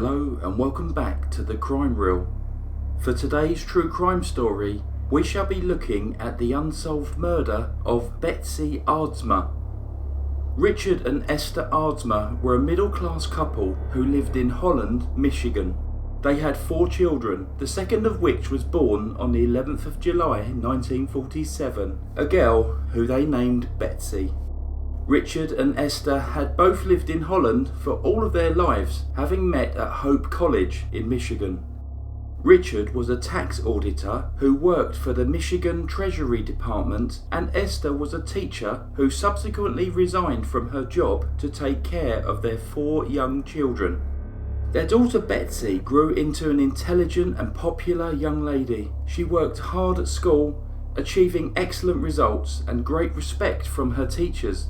Hello and welcome back to Thecrimereel. For today's true crime story, we shall be looking at the unsolved murder of Betsy Aardsma. Richard and Esther Aardsma were a middle-class couple who lived in Holland, Michigan. They had 4 children, the second of which was born on the 11th of July 1947, a girl who they named Betsy. Richard and Esther had both lived in Holland for all of their lives, having met at Hope College in Michigan. Richard was a tax auditor who worked for the Michigan Treasury Department, and Esther was a teacher who subsequently resigned from her job to take care of their 4 young children. Their daughter Betsy grew into an intelligent and popular young lady. She worked hard at school, achieving excellent results and great respect from her teachers.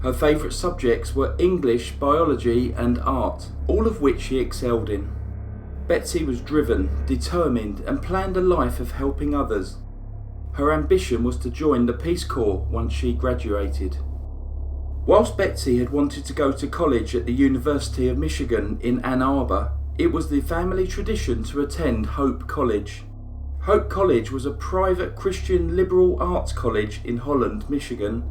Her favourite subjects were English, biology and art, all of which she excelled in. Betsy was driven, determined and planned a life of helping others. Her ambition was to join the Peace Corps once she graduated. Whilst Betsy had wanted to go to college at the University of Michigan in Ann Arbor, it was the family tradition to attend Hope College. Hope College was a private Christian liberal arts college in Holland, Michigan.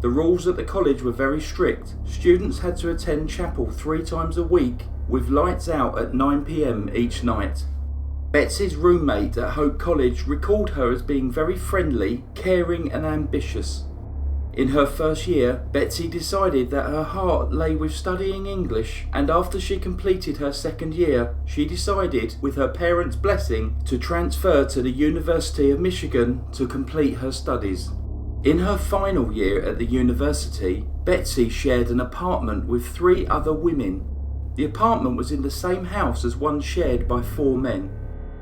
The rules at the college were very strict. Students had to attend chapel 3 times a week, with lights out at 9 p.m. each night. Betsy's roommate at Hope College recalled her as being very friendly, caring and ambitious. In her first year, Betsy decided that her heart lay with studying English, and after she completed her second year, she decided, with her parents' blessing, to transfer to the University of Michigan to complete her studies. In her final year at the university, Betsy shared an apartment with 3 other women. The apartment was in the same house as one shared by 4 men.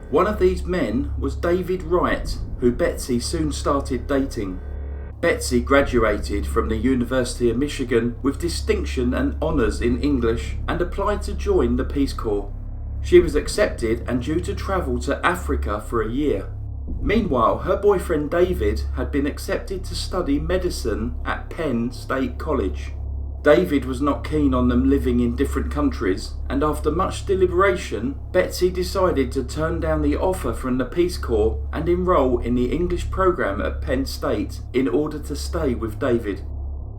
One of these men was David Wright, who Betsy soon started dating. Betsy graduated from the University of Michigan with distinction and honours in English and applied to join the Peace Corps. She was accepted and due to travel to Africa for a year. Meanwhile, her boyfriend David had been accepted to study medicine at Penn State College. David was not keen on them living in different countries, and after much deliberation, Betsy decided to turn down the offer from the Peace Corps and enroll in the English program at Penn State in order to stay with David.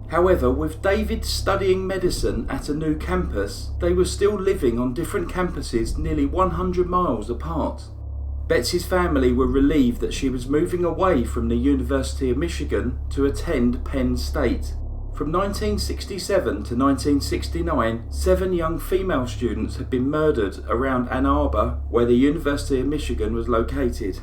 However, with David studying medicine at a new campus, they were still living on different campuses nearly 100 miles apart. Betsy's family were relieved that she was moving away from the University of Michigan to attend Penn State. From 1967 to 1969, 7 young female students had been murdered around Ann Arbor, where the University of Michigan was located.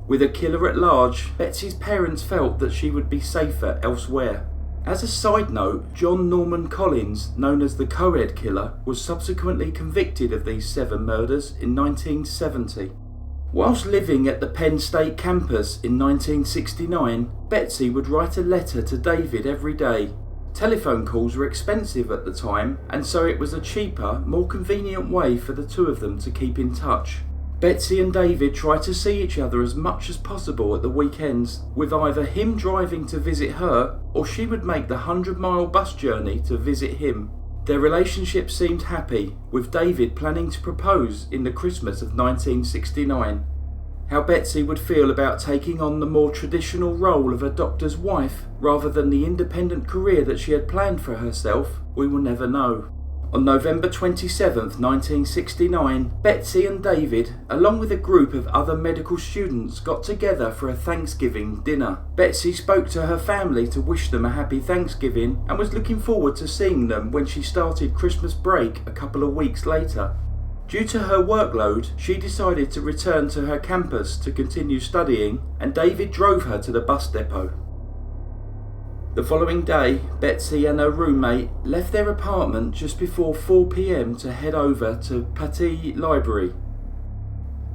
With a killer at large, Betsy's parents felt that she would be safer elsewhere. As a side note, John Norman Collins, known as the co-ed killer, was subsequently convicted of these 7 murders in 1970. Whilst living at the Penn State campus in 1969, Betsy would write a letter to David every day. Telephone calls were expensive at the time, and so it was a cheaper, more convenient way for the 2 of them to keep in touch. Betsy and David tried to see each other as much as possible at the weekends, with either him driving to visit her or she would make the 100-mile bus journey to visit him. Their relationship seemed happy, with David planning to propose in the Christmas of 1969. How Betsy would feel about taking on the more traditional role of a doctor's wife rather than the independent career that she had planned for herself, we will never know. On November 27th, 1969, Betsy and David, along with a group of other medical students, got together for a Thanksgiving dinner. Betsy spoke to her family to wish them a happy Thanksgiving and was looking forward to seeing them when she started Christmas break a couple of weeks later. Due to her workload, she decided to return to her campus to continue studying, and David drove her to the bus depot. The following day, Betsy and her roommate left their apartment just before 4 p.m. to head over to PATTEE library.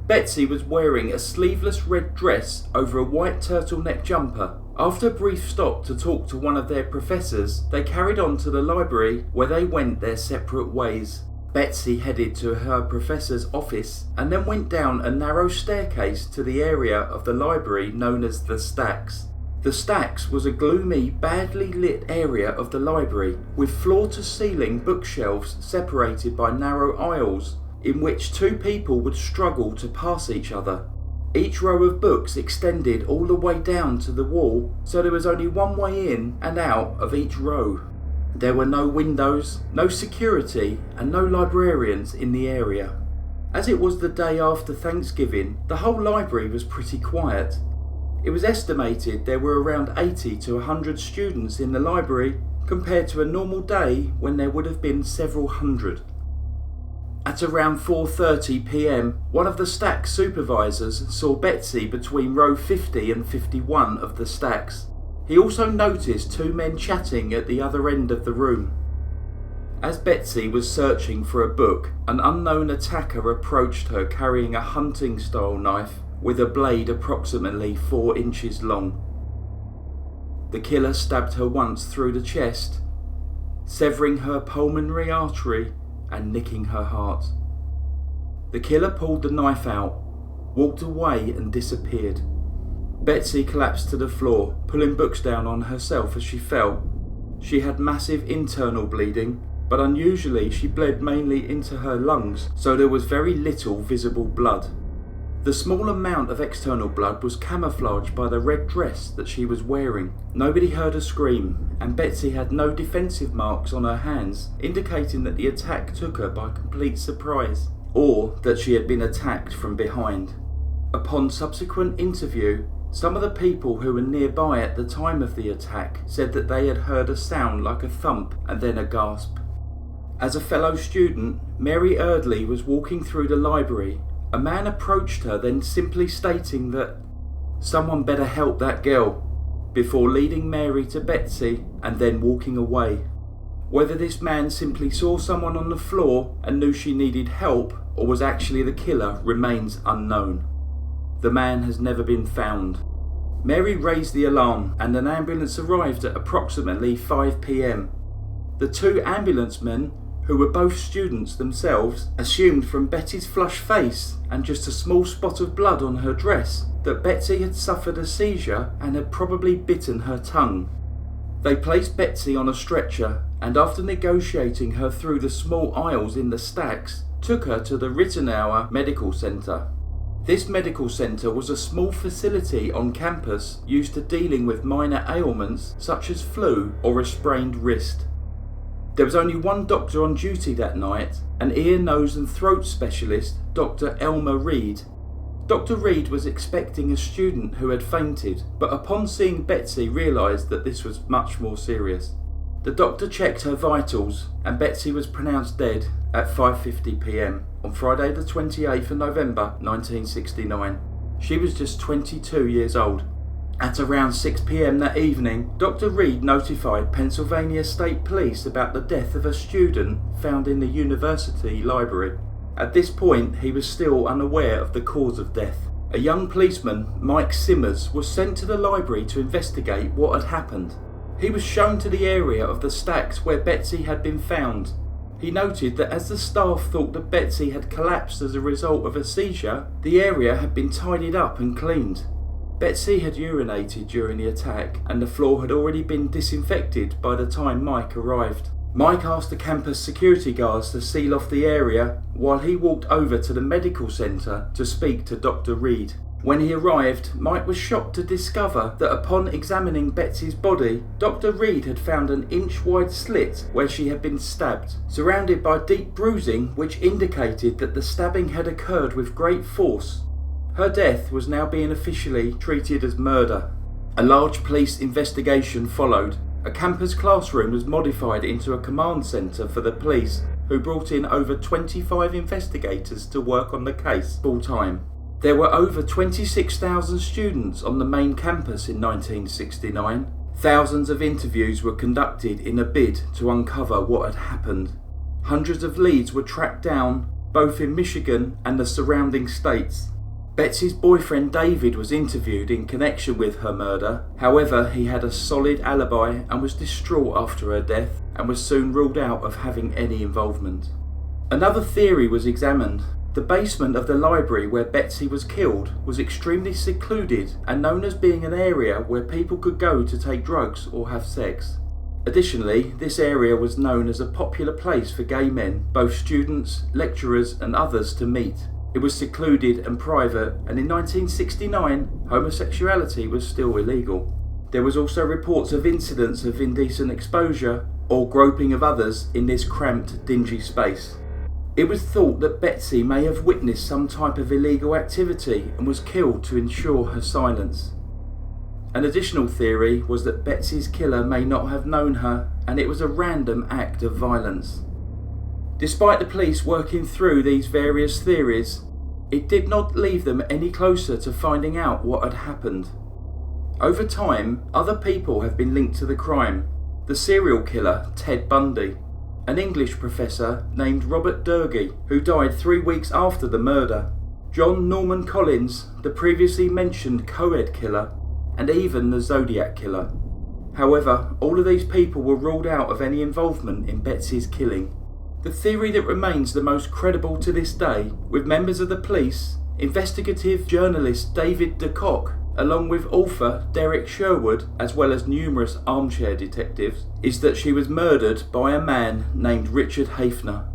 Betsy was wearing a sleeveless red dress over a white turtleneck jumper. After a brief stop to talk to one of their professors, they carried on to the library where they went their separate ways. Betsy headed to her professor's office and then went down a narrow staircase to the area of the library known as the Stacks. The Stacks was a gloomy, badly lit area of the library, with floor-to-ceiling bookshelves separated by narrow aisles, in which two people would struggle to pass each other. Each row of books extended all the way down to the wall, so there was only one way in and out of each row. There were no windows, no security, and no librarians in the area. As it was the day after Thanksgiving, the whole library was pretty quiet. It was estimated there were around 80 to 100 students in the library, compared to a normal day when there would have been several hundred. At around 4:30 p.m, one of the stack supervisors saw Betsy between row 50 and 51 of the stacks. He also noticed two men chatting at the other end of the room. As Betsy was searching for a book, an unknown attacker approached her carrying a hunting-style knife with a blade approximately 4 inches long. The killer stabbed her once through the chest, severing her pulmonary artery and nicking her heart. The killer pulled the knife out, walked away and disappeared. Betsy collapsed to the floor, pulling books down on herself as she fell. She had massive internal bleeding, but unusually she bled mainly into her lungs, so there was very little visible blood. The small amount of external blood was camouflaged by the red dress that she was wearing. Nobody heard a scream, and Betsy had no defensive marks on her hands, indicating that the attack took her by complete surprise, or that she had been attacked from behind. Upon subsequent interview, some of the people who were nearby at the time of the attack said that they had heard a sound like a thump and then a gasp. As a fellow student, Mary Eardley was walking through the library. A man approached her, then simply stating that someone better help that girl, before leading Mary to Betsy and then walking away. Whether this man simply saw someone on the floor and knew she needed help, or was actually the killer, remains unknown. The man has never been found. Mary raised the alarm and an ambulance arrived at approximately 5 p.m. The two ambulance men, who were both students themselves, assumed from Betty's flushed face and just a small spot of blood on her dress that Betsy had suffered a seizure and had probably bitten her tongue. They placed Betsy on a stretcher and, after negotiating her through the small aisles in the stacks, took her to the Rittenauer Medical Centre. This medical centre was a small facility on campus used to dealing with minor ailments such as flu or a sprained wrist. There was only one doctor on duty that night, an ear, nose and throat specialist, Dr. Elmer Reed. Dr. Reed was expecting a student who had fainted, but upon seeing Betsy realised that this was much more serious. The doctor checked her vitals and Betsy was pronounced dead at 5:50 p.m. on Friday the 28th of November 1969. She was just 22 years old. At around 6 p.m. that evening, Dr. Reed notified Pennsylvania State Police about the death of a student found in the university library. At this point, he was still unaware of the cause of death. A young policeman, Mike Simmers, was sent to the library to investigate what had happened. He was shown to the area of the stacks where Betsy had been found. He noted that as the staff thought that Betsy had collapsed as a result of a seizure, the area had been tidied up and cleaned. Betsy had urinated during the attack and the floor had already been disinfected by the time Mike arrived. Mike asked the campus security guards to seal off the area while he walked over to the medical centre to speak to Dr. Reed. When he arrived, Mike was shocked to discover that upon examining Betsy's body, Dr. Reed had found an inch-wide slit where she had been stabbed, surrounded by deep bruising which indicated that the stabbing had occurred with great force. Her death was now being officially treated as murder. A large police investigation followed. A campus classroom was modified into a command centre for the police, who brought in over 25 investigators to work on the case full-time. There were over 26,000 students on the main campus in 1969. Thousands of interviews were conducted in a bid to uncover what had happened. Hundreds of leads were tracked down, both in Michigan and the surrounding states. Betsy's boyfriend David was interviewed in connection with her murder. However, he had a solid alibi and was distraught after her death and was soon ruled out of having any involvement. Another theory was examined. The basement of the library where Betsy was killed was extremely secluded and known as being an area where people could go to take drugs or have sex. Additionally, this area was known as a popular place for gay men, both students, lecturers and others to meet. It was secluded and private, and in 1969, homosexuality was still illegal. There was also reports of incidents of indecent exposure or groping of others in this cramped, dingy space. It was thought that Betsy may have witnessed some type of illegal activity and was killed to ensure her silence. An additional theory was that Betsy's killer may not have known her, and it was a random act of violence. Despite the police working through these various theories, it did not leave them any closer to finding out what had happened. Over time, other people have been linked to the crime. The serial killer, Ted Bundy, an English professor named Robert Durkee, who died 3 weeks after the murder, John Norman Collins, the previously mentioned co-ed killer, and even the Zodiac killer. However, all of these people were ruled out of any involvement in Betsy's killing. The theory that remains the most credible to this day, with members of the police, investigative journalist David de Kock, along with author Derek Sherwood, as well as numerous armchair detectives, is that she was murdered by a man named Richard Hafner.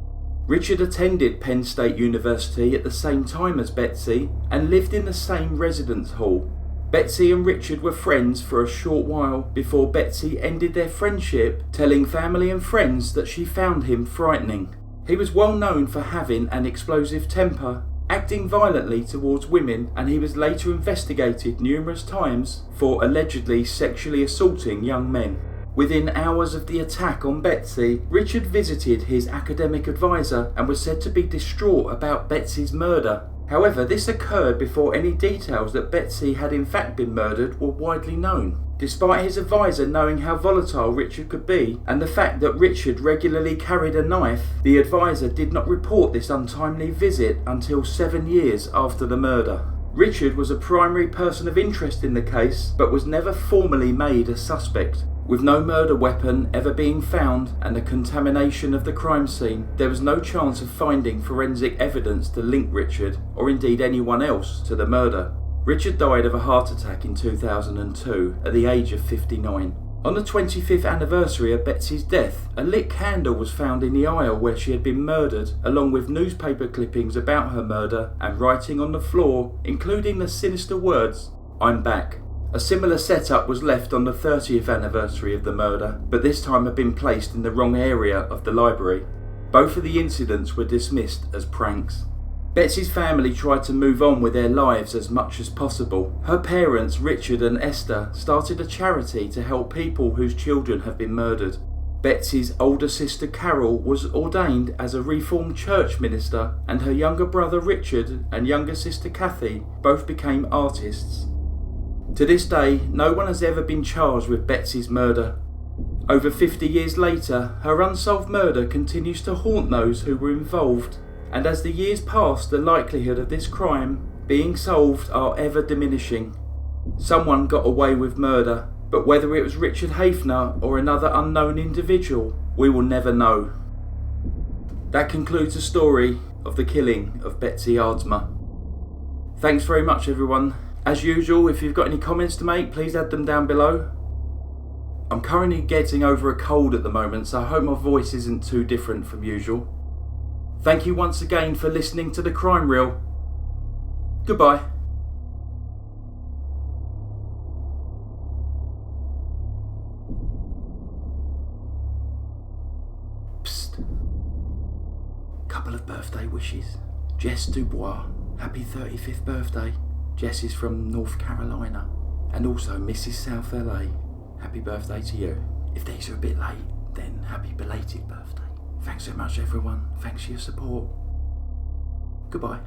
Richard attended Penn State University at the same time as Betsy and lived in the same residence hall. Betsy and Richard were friends for a short while before Betsy ended their friendship, telling family and friends that she found him frightening. He was well known for having an explosive temper, acting violently towards women, and he was later investigated numerous times for allegedly sexually assaulting young men. Within hours of the attack on Betsy, Richard visited his academic advisor and was said to be distraught about Betsy's murder. However, this occurred before any details that Betsy had in fact been murdered were widely known. Despite his advisor knowing how volatile Richard could be and the fact that Richard regularly carried a knife, the advisor did not report this untimely visit until 7 years after the murder. Richard was a primary person of interest in the case, but was never formally made a suspect. With no murder weapon ever being found and the contamination of the crime scene, there was no chance of finding forensic evidence to link Richard, or indeed anyone else, to the murder. Richard died of a heart attack in 2002 at the age of 59. On the 25th anniversary of Betsy's death, a lit candle was found in the aisle where she had been murdered, along with newspaper clippings about her murder and writing on the floor, including the sinister words, "I'm back." A similar setup was left on the 30th anniversary of the murder, but this time had been placed in the wrong area of the library. Both of the incidents were dismissed as pranks. Betsy's family tried to move on with their lives as much as possible. Her parents, Richard and Esther, started a charity to help people whose children have been murdered. Betsy's older sister Carol was ordained as a Reformed church minister, and her younger brother Richard and younger sister Kathy both became artists. To this day, no one has ever been charged with Betsy's murder. Over 50 years later, her unsolved murder continues to haunt those who were involved, and as the years pass, the likelihood of this crime being solved are ever diminishing. Someone got away with murder, but whether it was Richard Hafner or another unknown individual, we will never know. That concludes the story of the killing of Betsy Aardsma. Thanks very much, everyone. As usual, if you've got any comments to make, please add them down below. I'm currently getting over a cold at the moment, so I hope my voice isn't too different from usual. Thank you once again for listening to Thecrimereel. Goodbye. Psst. Couple of birthday wishes. Jess Dubois, happy 35th birthday. Jess is from North Carolina. And also Mrs. South LA, happy birthday to you. If these are a bit late, then happy belated birthday. Thanks so much, everyone. Thanks for your support. Goodbye.